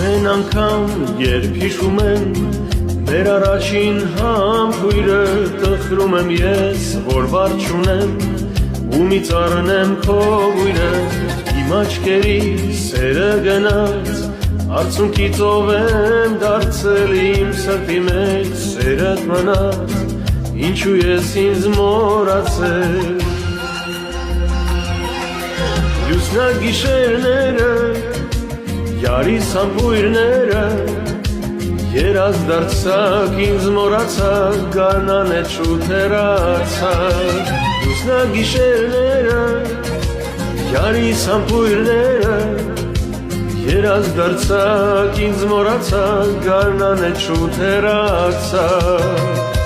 ամեն անգամ երբ հիշում եմ մեր առաջին համբույրը, տխրում եմ ես, որ վար չունեմ ու մի ծառնեմ քո բույրը, իմ աչքերի սերը գնաց, արցունքի ծով եմ դարձել իմ սրտի մեջ, սերդ մնաց, ինչու ես ինձ մոռացել։ Լուսնագիշերները, յարիս համբույրները, երազ դարձակ, ինձ մոռացակ, գարնան էտ շուտ հեռացակ։ Լուսնագիշերները, յարիս համբույրները, երազ դարձակ, ինձ մոռացակ, գարնան էտ շուտ հեռացակ։